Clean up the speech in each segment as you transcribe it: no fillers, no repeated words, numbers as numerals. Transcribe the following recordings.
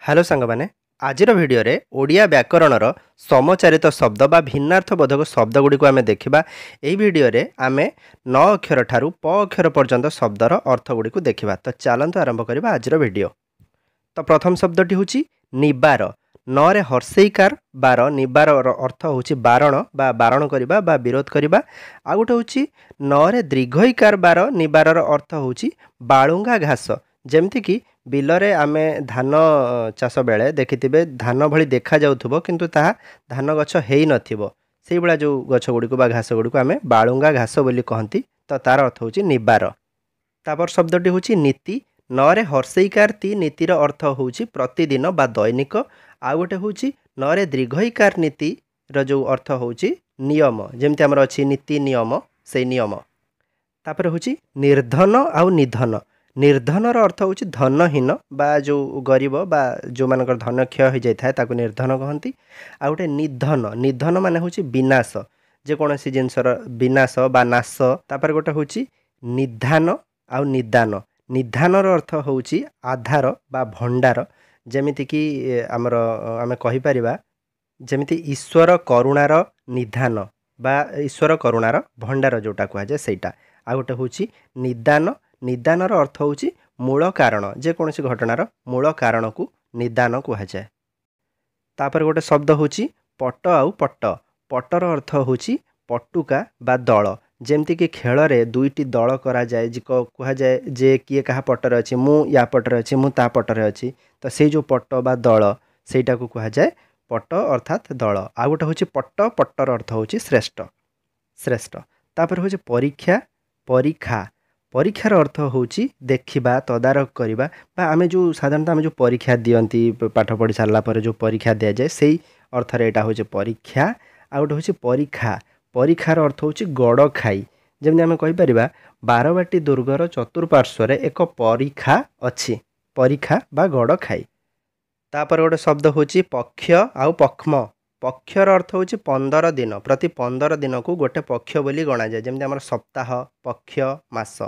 Hello सांगमाने आजिर video रे ओडिया व्याकरणर समचारित शब्द बा भिन्नार्थबोधक शब्द गुड़ी को आम देखा। यही भिडियो रे आम न अक्षर ठारू प अक्षर पर्यंत शब्दर अर्थ गुड़ी को देखा। तो चलतु आरंभ करवा आजिर भिडियो। तो प्रथम शब्दटी हूँ निबार। न रे हर्षईकार बार निबार अर्थ हूँ बारण बा बारण करवा बा विरोध करवा। आ गोटे हूँ न रे दीर्घईकार बार निबार अर्थ हूँ बालुंगा घास। जमती कि बिलरे आमे धान चाष बेले देखिथिबे धान भली देखा जाउथबो किंतु ताहा धान गछ हेई नथिबो। सेई बळा जो गछ गुडी को बा घास गुडी को आमे बालुंगा घास बोली कहंती। तो तार अर्थ होची निबार। तापर शब्दटी होची नीति। न रे हर्षईकार ती नीतिर अर्थ होची प्रतिदिन बा दैनिक। आ गोटे होची न रे दीर्घईकार नीति र जो अर्थ होची नियम। जेमति हमर अछि नीति नियम सेई नियम। तापर होची निर्धन आउ निधन। निर्धनर अर्थ होची धनहीन बा जो गरीब बा जो मानकर धन क्षय हो जाए ताको निर्धन कहती। आ गोटे निधन निधन माने होची विनाश जेकोसी जिनसर विनाश बा नाश। तापर गोटे होची निधान आउ निदान। निधानर अर्थ होची आधार बा भंडार। जेमिति कि आमर आमे कहि परिबा जेमिति ईश्वर करुणार निधान बा ईश्वर करुणार भंडार जोटा कह जाए सेटा। आ गोटे होची निदान। निदानर अर्थ होची मूल कारण जेकोसी घटनार मूल कारण को निदान कह जाए। तापर गोटे शब्द होची पट आउ पट। पटर अर्थ होची पटुका बा दल। जेमती कि खेल रे दुईटी दल करा जाए कह जाए जे किए कहा पटरे अछि मु या पटरे अछि मु ता पटरे अछि। तो से जो पट बा दल सेटा को कह जाए पट अर्थात दल। आ गोटे होची पट पटर अर्थ होची श्रेष्ठ श्रेष्ठ। तापर होची परीक्षा परीक्षा। परीक्षार अर्थ होची देखिबा तदारख करवा बा आमे जो साधारणतः आमे जो परीक्षा दियंती पाठ पढ़ी सारला पर जो परीक्षा दिया जाए सेई अर्थ रे एटा होची परीक्षा। आ गोटे होची परीक्षा। परीक्षार अर्थ होची गड़ खाई। जेमति आमे कहि परिबा बारबाटी दुर्गर चतुर्पार्श्व रे एक परीक्षा अछि परीक्षा बा गड़ खाई। तापर गोटे शब्द होची पक्ष आउ पक्ष्म। पक्षर अर्थ होची 15 दिन प्रति 15 दिन को गोटे पक्ष बोली गणा जाए। जेमति हमर सप्ताह पक्ष मास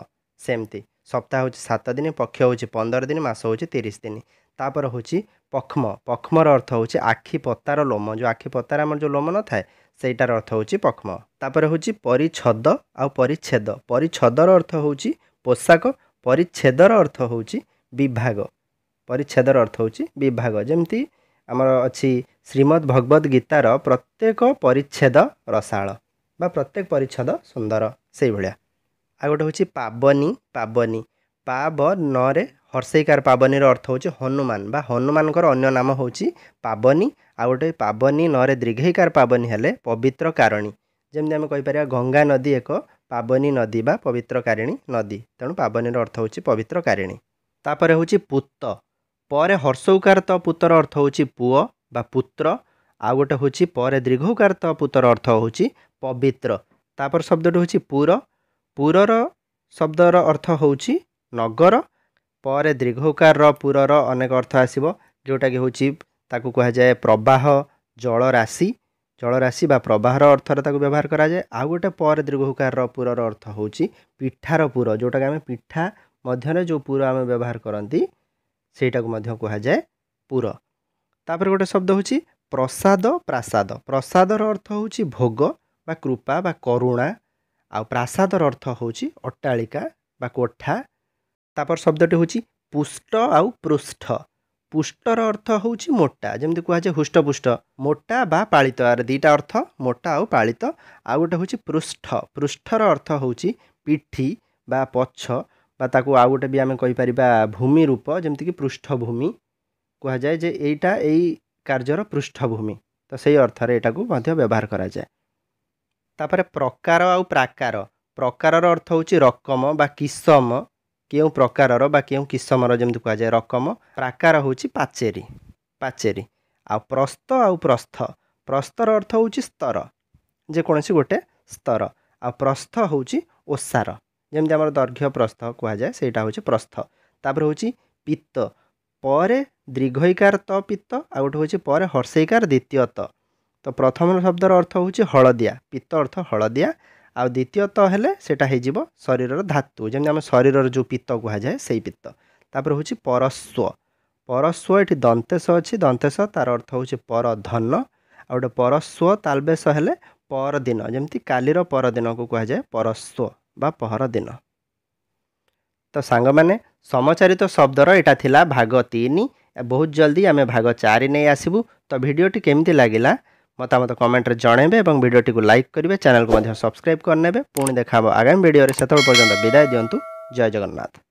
सेमती सप्ताह होची 7 दिन पक्ष होची 15 दिन मास होची 30 दिन। तापर होची पक्ष्म। पक्ष्मर अर्थ होची आखि पतार लोम जो आखि पतार हमर जो लोम न थाए सेटार अर्थ होची पक्ष्म। तापर होची परिच्छद आउ परिच्छेद। परिच्छदर अर्थ होची पोशाक। परिच्छेदर अर्थ होची विभाग। परिच्छेदर अर्थ होची विभाग। जेमती आमर अछि श्रीमद् भगवद गीतार प्रत्येक परिच्छेद रसाल बा प्रत्येक परिच्छेद सुंदर से भलिया। आ गोटे होची पाबनी पाबनी। पाब न रे हर्षईकार पाबनी अर्थ होची हनुमान बा हनुमानकर अन्य नाम होची पाबनी। आ गोटे पाबनी न रे दीर्घईकार पाबनी हेले पवित्र कारिणी। जेमति आमे कहि परिया गंगा नदी एक पाबनी नदी बा पवित्र कारिणी नदी। तेणु पाबनीर अर्थ होची पवित्र कारिणी। तापर होची पुत्त। परे हर्षौकार त पुत्र अर्थ होची पुओ बा पुत्र। आ गोटे होची परे दीर्घौकार त पुत्र अर्थ होची पवित्र। तापर शब्दटी होची पुर। पुरर शब्दर अर्थ होची नगर। परे दीर्घौकार पुरर अनेक अर्थ आसीबो जोटा कि होची ताकू कहा जाए प्रवाह जलराशि। जलराशि बा प्रवाहर अर्थर ताकू व्यवहार करा जाए। आ गोटे पर दीर्घौकार पुरर अर्थ होची पिठार पुर जोटा कि आमे पिठा मध्यरे जो पुर आमे व्यवहार करंती सेटा को मध्य कहा जाए पुर। तापर गोटे शब्द होची प्रसाद प्रासाद। प्रसादर अर्थ होची भोग बा कृपा बा करुणा। आ प्रासादर अर्थ होची अट्टालिका बा कोठा। तापर शब्दटी होची पुष्ट आउ पृष्ठ। पुष्टर अर्थ होची मोटा जेमति कहा जाए हुष्टपुष्ट मोटा बा पालित। आर दीटा अर्थ मोटा आउ पालित। आ गोटे होची पृष्ठ। पृष्ठर अर्थ होची पिठी बा पछ बा ताकू आ गोटे भी आमे कहि परिबा भूमि रूप जेमति कि पृष्ठभूमि कहा जाए जे एटा एई कार्यर पृष्ठभूमि। तो सेही अर्थ रे एटा को मध्य व्यवहार करा जाए। तापर प्रकार आउ प्राकार। प्रकारर अर्थ होची रकम बा किसम केउ प्रकारर बा केउ किसमर जेमति कहा जाए रकम। प्राकार होची पाचेरी पाचेरी। आ प्रस्थ आउ प्रस्थ। प्रस्थर अर्थ होची स्तर जेकोसी गोटे स्तर। आ प्रस्थ होची ओसार जेमति हमर दैर्घ्य प्रस्थ कहा जाए सेटा होची प्रस्थ। तापर होची पित्त। परे दीर्घईकार त पित्त। आ गोटे होची परे हर्षईकार द्वितीय त। तो प्रथम शब्दर अर्थ होची हलदिया पित्त अर्थ हलदिया। आ द्वितीय त हेले सेटा हे जिवो शरीरर धातु जेमति हम शरीरर जो पित्त कहा जाए सेई पित्त। तापर होची परस्व। परस्व ये दंतेश अच्छी दंतेश तार अर्थ हूँ पर धन आ गोटे परस्व तालबेश हेले पर दिन जमती कालीर पर दिन को कह जाए परस्व बा पहर दिन। तो सांग मैंने समचारित शब्दर यहाँ थिला भाग 3 बहुत जल्दी आम भाग 4 नहीं आसबू। तो भिडियोटी केमती लगिला मतामत कमेंट जनइबे और भिडियोटी को लाइक करेंगे चैनल को सब्सक्राइब करने पुणी देखा आगामी भिडियो से पर्यंत विदाय दिंतु। जय जगन्नाथ।